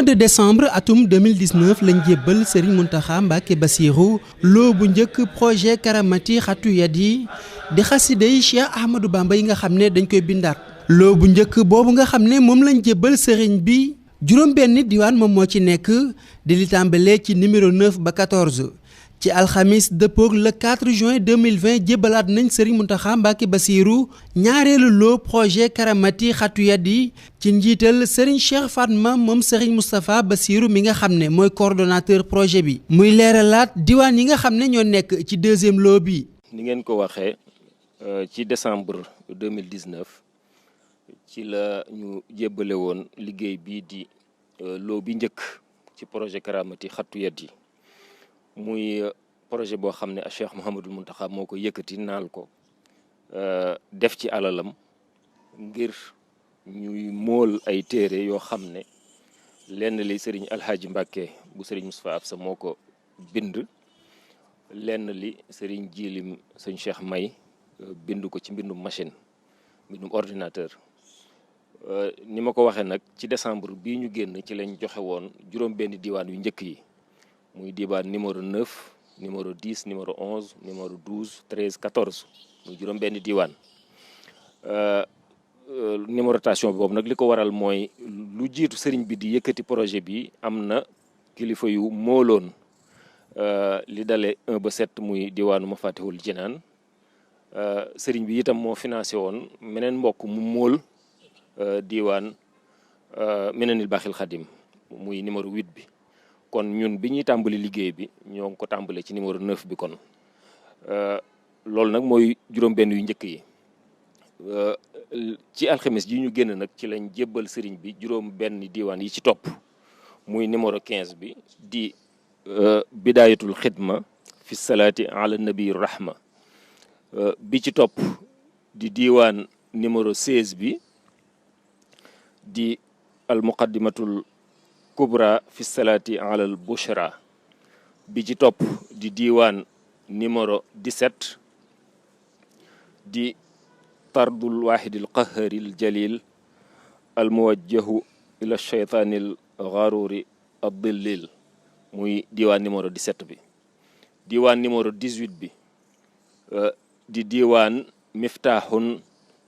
mois de décembre atum 2019 lañ jébbal Serigne Mountakha Mbacké Bassirou loo bu njëkk projet Karamati Xattu Yadi di xasiday Cheikh Ahmadou Bamba yi nga xam ne dañ koy bindaat. loo bu njëkk boobu nga xam ne moom lañ jébbal Serigne bi juróom benn diwaan moom moo ci nekk di li tàmbalee ci numéro 9 ba 14. ci alxamis dëppoog le 4 juin 2020 jébbalaat nañ Serigne Mountakha Mbacké Bassirou ñaareelu loo projet Karamati Xattu Yadi ci njiital Serigne Cheikh Fatma moom Serigne Moustapha Bassirou mi nga xam ne mooy coordonnateur projet bi. muy leeralaat diwaan yi nga xam ne ñoo nekk ci deuxième loo bi. ni ngeen ko waxee ci décembre 2019 ci la ñu jébbale woon liggéey bii di loo bi njëkk ci projet Karamati Xattu Yadi. muy projet boo xam ne Cheikh Mouhamadul Mountakha moo ko yëkkati naal ko def ci alalam ngir ñuy mool ay téere yoo xam ne lenn li sëriñ Alhaaji Mbàkke bu sëriñ Moustapha Absa moo ko bind, lenn li sëriñ Jilim sëñ Cheikh May bind ko ci mbindum machine mbindum ordinateur. ni ma ko waxee nag ci décembre bii ñu génn ci lañ joxe woon juróom benn diwaan yu njëkk yi. muy diwaan numéro 9 numéro 10 numéro 11 numéro 12 13 14 muy juróom benn diwaan numérotation boobu nag li ko waral mooy lu jiitu sëriñ bi di yëkkati projet bi am na kilifa yu mooloon li dale 1 ba 7 muy diwaanu Mafatihul Jinaan sëriñ bi itam moo financé woon meneen mbokk mu mool diwaan Minanil Baaxil Xadim muy numéro 8 bi. kon ñun bi ñuy tàmbali liggéey bi ñoo ngi ko tàmbale ci numéro 9 bi kon loolu nag mooy juróom-benn yu njëkk yi ci alxames ji ñu génn nag ci lañ jébbal sëriñ bi juróom-benn diwaan yi ci topp muy numéro 15 bi di bidayatul xidma fi salaati ala nabi rahma bi ci topp di diwaan numéro 16 bi di al muqaddimatul kubra fi salaati alal bushra bi ci topp di diwaan numéro 17 di tardul wahidil qaharil jalil al muwajjahu ila shaytanil gharuri ad-dillil muy diwaan numéro 17 bi. diwaan numéro 18 bi di diwaan miftahun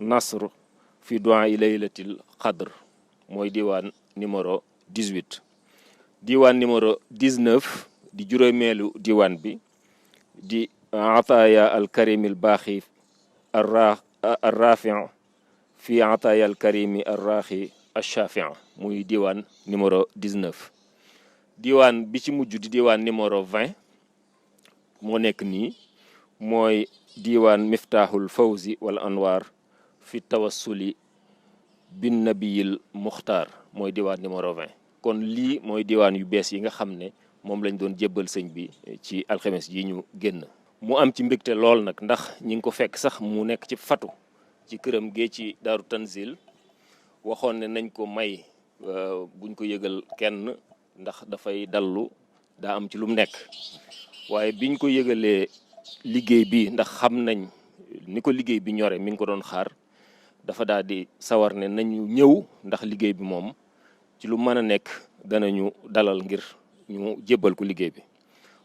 nasr fi du'a laylatil qadr mooy diwaan numéro 18. diwaan numéro 19 di juróomeelu diwaan bi di ataaya al karimil baaxi arrafi fi ataaya al karimi arraxi achafi muy diwaan numéro 19. diwaan bi ci mujj di diwaan numéro 20 moo nekk nii mooy diwaan miftahul fawzi wal anwar fi tawassuli bin nabiyil muxtaar mooy diwaan numéro 20. kon lii mooy diwaan yu bees yi nga xam ne moom lañ doon jébbal sëñ bi ci alxames yi ñu génn. mu am ci mbégte lool nag ndax ñi ngi ko fekk sax mu nekk ci fatu ci këram gee ci Daaru Tanzil waxoon ne nañ ko may buñ ko yëgal kenn ndax dafay dallu daa am ci lu mu nekk waaye biñ ko yëgalee liggéey bi ndax xam nañ ni ko liggéey bi ñore mi ngi ko doon xaar dafa daal di sawar ne nañu ñëw ndax liggéey bi moom ci lu mën a nekk danañu dalal ngir ñu jébbal ko liggéey bi.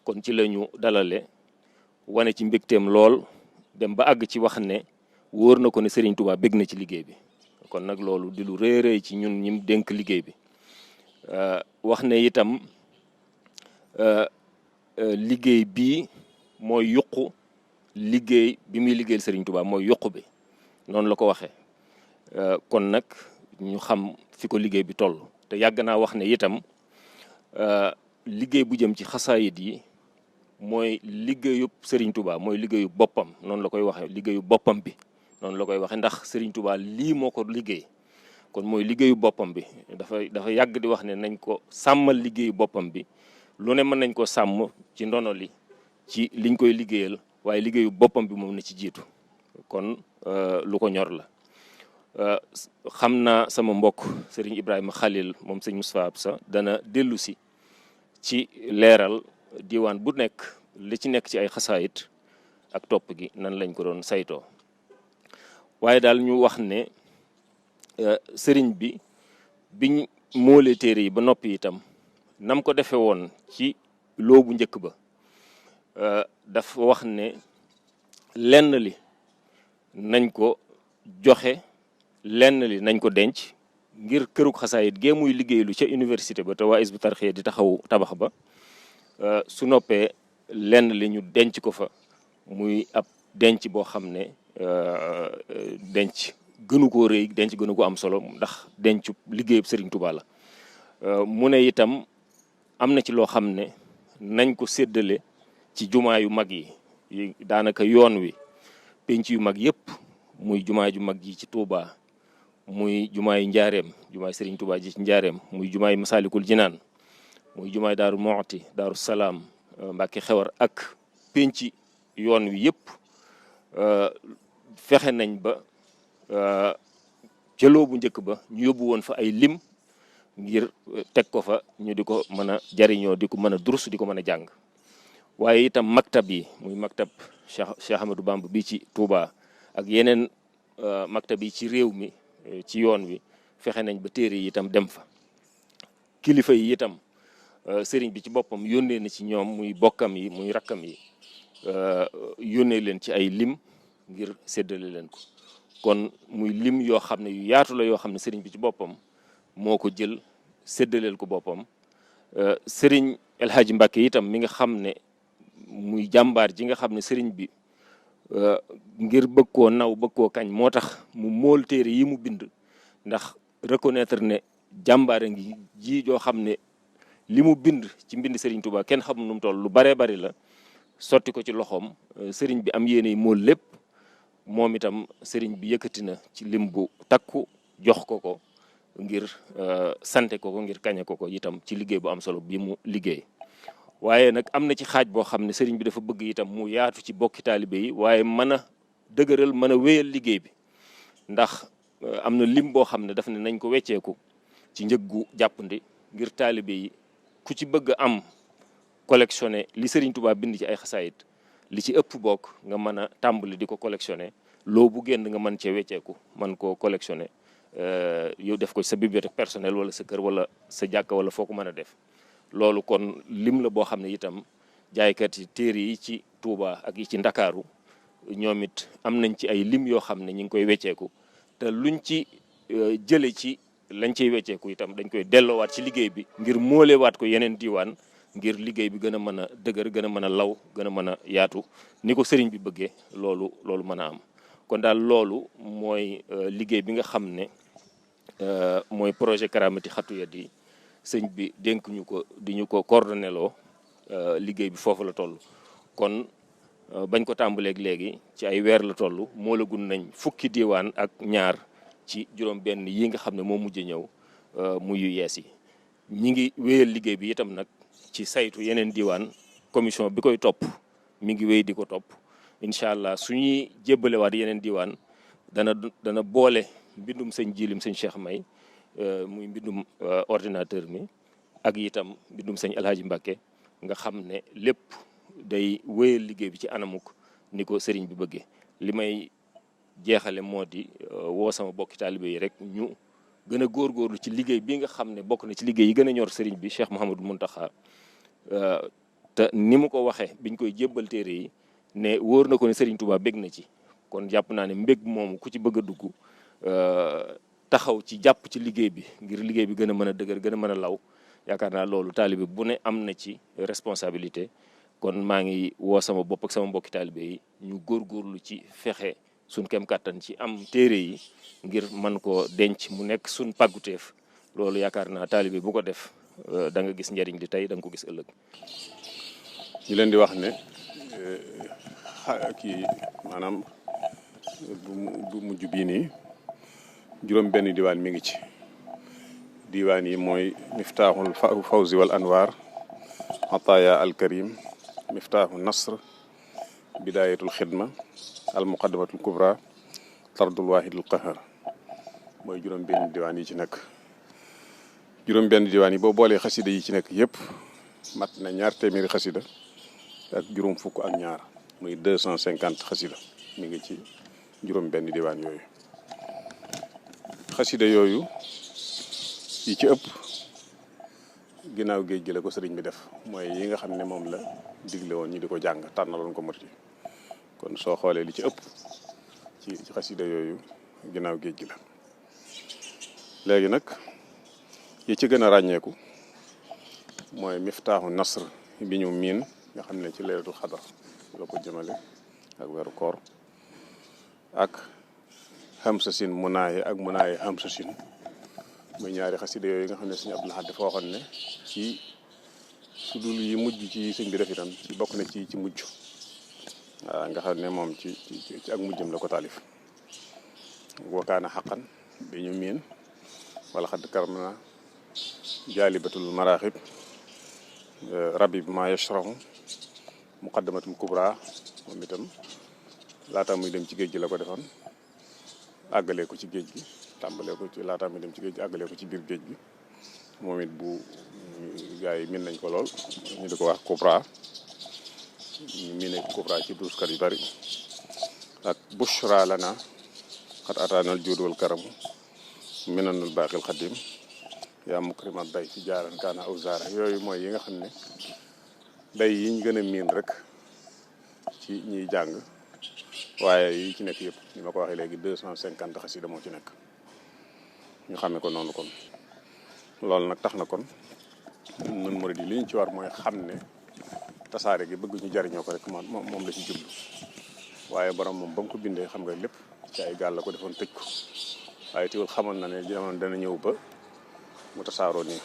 kon ci la ñu dalale wane ci mbégteem lool dem ba àgg ci wax ne wóor na ko ne Serigne Touba bég na ci liggéey bi kon nag loolu di lu rëy rëy ci ñun ñim dénk liggéey bi. wax ne itam liggéey bii mooy yuqu liggéey bi muy liggéeyal Serigne Touba mooy yuqu bi noonu la ko waxee kon nag ñu xam fi ko liggéey bi toll. te yàgg naa wax ne itam liggéey bu jëm ci xasaayit yi mooy liggéeyub Serigne Touba mooy liggéeyu boppam noonu la koy waxee liggéeyu boppam bi noonu la koy waxee ndax Serigne Touba lii moo ko liggéey kon mooy liggéeyu boppam bi dafa yàgg di wax ne nañ ko sàmmal liggéeyu boppam bi lu ne mën nañ ko sàmm ci ndono li ci liñ koy liggéeyal waaye liggéeyu boppam bi moom na ci jiitu kon lu ko ñor la. xam naa sama mbokk Serigne Ibrahima Khalil moom sëñ Moustapha Absa dana dellu si ci leeral diwaan bu nekk li ci nekk ci ay xasaayit ak topp gi nan lañ ko doon saytoo waaye daal ñu wax ne sëriñ bi biñ moolee téere yi ba noppi itam nam ko defee woon ci loo bu njëkk ba dafa wax ne lenn li nañ ko joxe lenn li nañ ko denc ngir kërug xasaayit gee muy liggéeylu ca université ba te waa Hizbut Tarqiyyah di taxaw tabax ba su noppee lenn li ñu denc ko fa muy ab denc boo xam ne denc gënu koo rëy denc gënu ko am solo ndax denc liggéeyub Serigne Touba la mu ne itam am na ci loo xam ne nañ ko séddale ci jumaa yu mag yi daanaka yoon wi penc yu mag yëpp muy jumaa ju mag ji ci Touba muy jumaa yi njaareem jumaa Serigne Touba ji ci njaareem muy jumaa yi Masalikul Jinaan muy jumaa yi Daaru Muxti Daaru Salaam Mbàkke Xewar ak penc yoon wi yëpp fexe nañ ba jëloo bu njëkk ba ñu yóbbu woon fa ay lim ngir teg ko fa ñu di ko mën a jariñoo di ko mën a durus di ko mën a jàng waaye itam maktab yi muy maktab Cheikh Ahmadou Bamba bi ci Touba ak yeneen maktab yi ci réew mi ci yoon wi fexe nañ ba téere yi itam dem fa kilifa yi itam sëriñ bi ci boppam yónnee na ci ñoom muy bokkam yi muy rakkam yi yónnee leen ci ay lim ngir séddale leen ko kon muy lim yoo xam ne yu yaatu la yoo xam ne sëriñ bi ci boppam moo ko jël séddaleel ko boppam sëriñ El Hadji Mbacke itam mi nga xam ne muy jàmbaar ji nga xam ne sëriñ bi ngir bëgg koo naw bëgg koo kañ moo tax mu mool téere yi mu bind ndax reconnaître ne jàmbaare ngi ji joo xam ne li mu bind ci mbind sëriñ Touba kenn xamul nu mu toll lu baree bari la sotti ko ci loxoom sëriñ bi am yéene mool lépp moom itam sëriñ bi yëkkati na ci lim bu takku jox ko ngir sante ko ngir kañe ko itam ci liggéey bu am solo bi mu liggéey waaye nag am na ci xaaj boo xam ne sëriñ bi dafa bëgg itam mu yaatu ci bokki taalibe yi waaye mën a dëgëral mën a wéyal liggéey bi ndax am na lim boo xam ne daf ne nañ ko wecceeku ci njëggu jàppandi ngir taalibe yi ku ci bëgg am collectionné li Serigne Touba bind ci ay xasaayit li ci ëpp bokk nga mën a tàmbali di ko collectionné loo bu génn nga mën cee wecceeku mën koo collectionné yow def ko sa bibliothèque personnelle wala sa kër wala sa jàkka wala foo ko mën a def loolu kon lim la boo xam ne itam jaaykat yi téere yi ci Touba ak yi ci Ndakaaru ñoom it am nañ ci ay lim yoo xam ne ñu ngi koy wecceeku te luñ ci jële ci lañ ciy wecceeku itam dañ koy delloowaat ci liggéey bi ngir moolewaat ko yeneen diiwaan ngir liggéey bi gën a mën a dëgër gën a mën a law gën a mën a yaatu ni ko sëriñ bi bëggee loolu mën a am kon daal loolu mooy liggéey bi nga xam ne mooy projet Karamati Xattu Yadi sëñ bi dénk ñu ko di ñu ko coordonné loo liggéey bi foofu la toll kon bañ ko tàmbaleeg léegi ci ay weer la toll moo la gun nañ fukki diiwaan ak ñaar ci juróom benn yi nga xam ne moo mujj ñëw muy yu yees yi ñi ngi wéyal liggéey bi itam nag ci saytu yeneen diiwaan commission bi koy topp mi ngi wéy di ko topp incha allah suñuy jébbalewaat yeneen diiwaan dana boole mbindum sëñ jilim sëñ Cheikh May muy mbindum ordinateur mi ak itam mbindum sëñ El Hadji Mbacke nga xam ne lépp day wéyal liggéey bi ci anamuk ni ko sëriñ bi bëggee li may jeexale moo di woo sama bokki taalibe yi rek ñu gën a góorgóorlu ci liggéey bi nga xam ne bokk na ci liggéey yi gën a ñor sëriñ bi Cheikh Mouhamadou Mountakha te ni mu ko waxee biñ koy jébbal téere yi ne wóor na ko ne sëriñ Touba bég na ci kon jàpp naa ne mbég moomu ku ci bëgg a dugg taxaw ci jàpp ci liggéey bi ngir liggéey bi gën a mën a dëgër gën a mën a law yaakaar naa loolu taalibe bu ne am na ci responsabilité kon maa ngi woo sama bopp ak sama mbokki taalibe yi ñu góorgóorlu ci fexe suñ kem kàttan ci am téere yi ngir mën koo denc mu nekk suñ pàgguteef loolu yaakaar naa taalibe bu ko def da nga gis njariñ li tey da nga ko gis ëllëg. ñu leen di wax ne kii maanaam bu mujj bii nii juróom benn diwaan mi ngi ci diwaan yi mooy miftaaxul fawzi wal anwaar ataaya al karim miftaaxu nasr bidaayatul xidma al muqaddamatul kubra tardul waahidul qahar mooy juróom benn diwaan yi ci nekk juróom benn diwaan yi boo boolee xasida yi ci nekk yëpp mat na 2 téeméeri xasida ak juróom fukk ak ñaar muy 250 xasida mi ngi ci juróom benn diwaan yooyu xasida yooyu yi ci ëpp ginnaaw géej gi la ko sëriñ bi def mooy yi nga xam ne moom la digle woon ñi di ko jàng tànnaloon ko murit yi kon soo xoolee li ci ëpp ci xasida yooyu ginnaaw géej gi la. léegi nag yi ci gën a ràññeeku mooy miftaaxu nasr bi ñu miin nga xam ne ci laylatul xadar la ko jëmale ak weeru koor ak xamsasin munaaye ak munaaye xamsasin muy ñaari xasida yooyu nga xam ne sëñ Abdul Ahad dafa waxoon ne ci su dul yi mujj ci sëñ bi def itam ci bokk na ci mujj waaw nga xam ne moom ci ak mujjam la ko taalif wakaana xaqan bi ñu miin wala xadd karamna jaalibatul maraaxib rabib ma yashrahu muqaddamatul kubra moom itam laata muy dem ci géej gi la ko defoon àggalee ko ci géej gi tàmbalee ko ci laata muy dem ci géej gi àggalee ko ci biir géej gi moom it bu gars yi min nañ ko lool ñu di ko wax kubra ñu miine kubra ci duuskat yu bari ak bushra lana xat ataanal juud wal karamu minanul baaxil xadim yaa mukrimat day ci jaaran kaana aw zaara yooyu mooy yi nga xam ne day yiñ gën a miin rek ci ñiy jàng waaye yi ci nekk yëpp ni ma ko waxee léegi 250 xasida moo ci nekk ñu xamee ko noonu kon loolu nag tax na kon nun murid yi li ñu ci war mooy xam ne tasaare gi bëgg ñu jariñoo ko rek moom la ci jublu waaye borom moom ba mu ko bindee xam nga lépp ci ay gaal la ko defoon tëj ko waaye teewul xamoon na ne jamono dana ñëw ba mu tasaaroo nii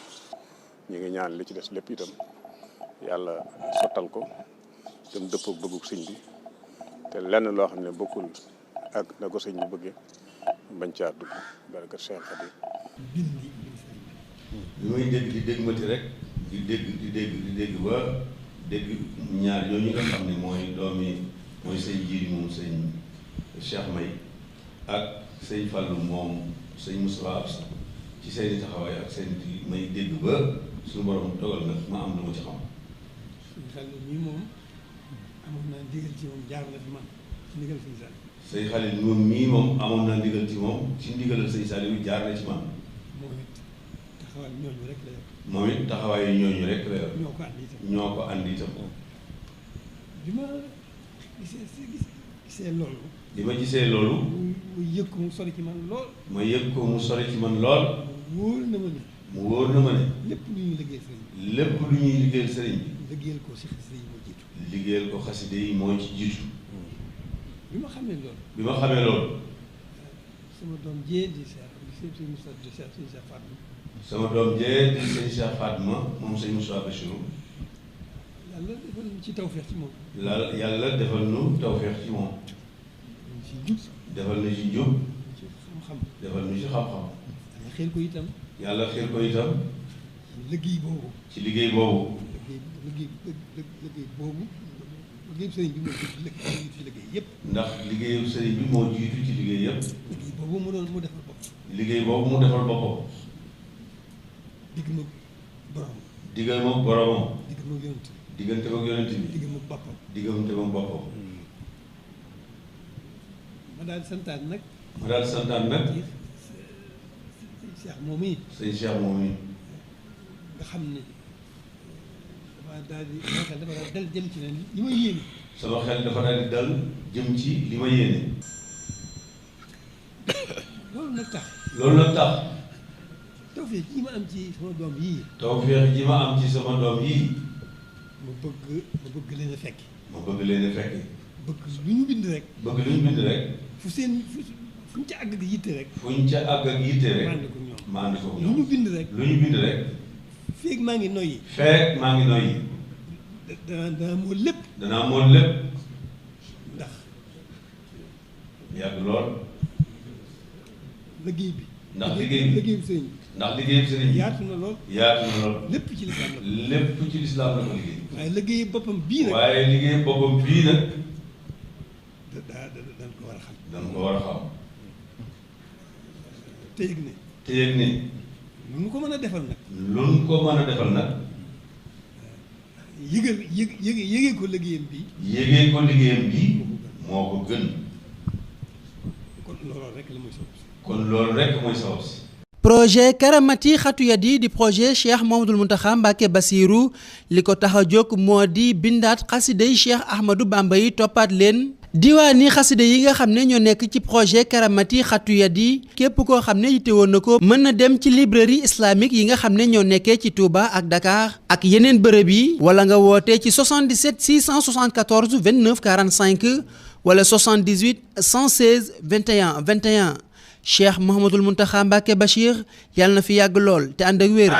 ñu ngi ñaan li ci des lépp itam yàlla sottal ko dem dëppook bëgguk sëñ bi te lenn loo xam ne bokkul ak na ko sëñ bi bëggee bañ caa dugg baraka Cheikh Khadim li may dégg di dégg mati rek di dégg ba dégg ñaar ñooñu nga xam ne mooy sëñ Jiiri moom sëñ Cheikh May ak sëñ Fallou moom sëñ Moustapha Absa ci seeni taxawaay ak seen may dégg ba suñu borom dogal nag ma am lu ma ci xam. sëñ Fallou mii moom amoon naa ndigal ci moom jaar na fi man ci ndigal sëñ Saliou. sëñ Xalil moom mii moom amoon naa ndigal ci moom ci ndigalal sëñ Saliou jaar na ci man. moom it taxawaay ñooñu rek la yor. moom it taxawaay ñooñu rek la yor. ñoo ko andi itam. ñoo ko andi itam. bi ma gisee loolu. bi ma gisee loolu. mu yëg ko mu sori ci man lool. ma yëg ko mu sori ci man lool. mu wóor na ma ne. mu wóor na ma ne. lépp lu ñuy liggéeyal sëriñ bi. lépp lu ñuy liggéeyal sëriñ bi. liggéeyal ko si xasida yi moo jiitu. liggéeyal ko xasida yi moo ci jiitu. bi ma xamee loolu. bi ma xamee loolu. sama doom jee di sëñ Moussa di sëñ Cheikh Fatma. sama doom jee di sëñ Cheikh Fatma moom sëñ Moussa Bachirou. yàlla defal ñu ci tawfeex ci moom. yàlla defal nu tawfeex ci moom. ci jub. defal nu ci jub. ci xam-xam. defal nu ci xam-xam. yàlla xeel ko itam. yàlla xeel ko itam. ci liggéey boobu. ci liggéey boobu. liggéey boobu. liggéeyu sëriñ bi moo jiitu ci liggéey yëpp. ndax liggéeyu sëriñ bi moo jiitu ci liggéey yëpp. liggéey boobu mu defal bopp. liggéey boobu mu defal boppam. digg ma boromam. diggal ma boromam. digg ma yonent. diggante ak yonent bi. digg ma boppam. diggante ak boppam. ma daal di santaan nag. ma daal di santaan nag. sëñ Cheikh moom yi. sëñ Cheikh moom yi. nga xam ne dafa daal di dal jëm ci ne li ma yéene. sama xel dafa daal di dal jëm ci li ma yéene. loolu nag tax. loolu nag tax. tawfeex ji ma am ci sama doom yii. tawfeex ji ma am ci sama doom yii. ma bëgg leen a fekk. ma bëgg leen a fekk. bëgg lu ñu bind rek. bëgg lu ñu bind rek. fu ñu ca àgg ak yitte rek. fu ñu ca àgg ak yitte rek. ma ànd ko ñoom. lu ñu bind rek. lu ñu bind rek. feeg maa ngi noyyi. feeg maa ngi noyyi. danaa moo lépp. danaa mool lépp. ndax. yàgg lool. liggéey bi. ndax liggéeyu sëriñ bi. ndax liggéeyu sëriñ bi. yaatu na lool. yaatu na lool. lépp ci lislaam la. lépp ci lislaam la ko liggéey. waaye liggéey boppam bii nag. waaye liggéey boppam bii nag. dañ ko war a xam. dañ ko war a xam. te yëg ne. te yëg ne. lu ñu ko mën a defal nag. lu ñu ko mën a defal nag. yëgee ko liggéeyam bi. yëgee ko liggéeyam bi moo ko gën. kon loolu rek la mooy sabab si. kon loolu rek mooy sabab si. projet Karamati Xatu Yadi di projet Cheikh Mouhamadoul Mountakha Mbacké Bassirou li ko tax a jóg moo di bindaat xasiday Cheikh Ahmadou Bamba yi toppaat leen diwaani xasida yi nga xam ne ñoo nekk ci projet Karamati Xatu Yadi képp koo xam ne yittewoon na ko mën na dem ci librairie islamique yi nga xam ne ñoo nekkee ci Touba ak Dakar ak yeneen bërëb yi wala nga woote ci 77 674 29 45 wala 78 116 21 21 Cheikh Mouhamadoul Mountakha Mbacké Bachir yàlla na fi yàgg lool te ànd ak wér.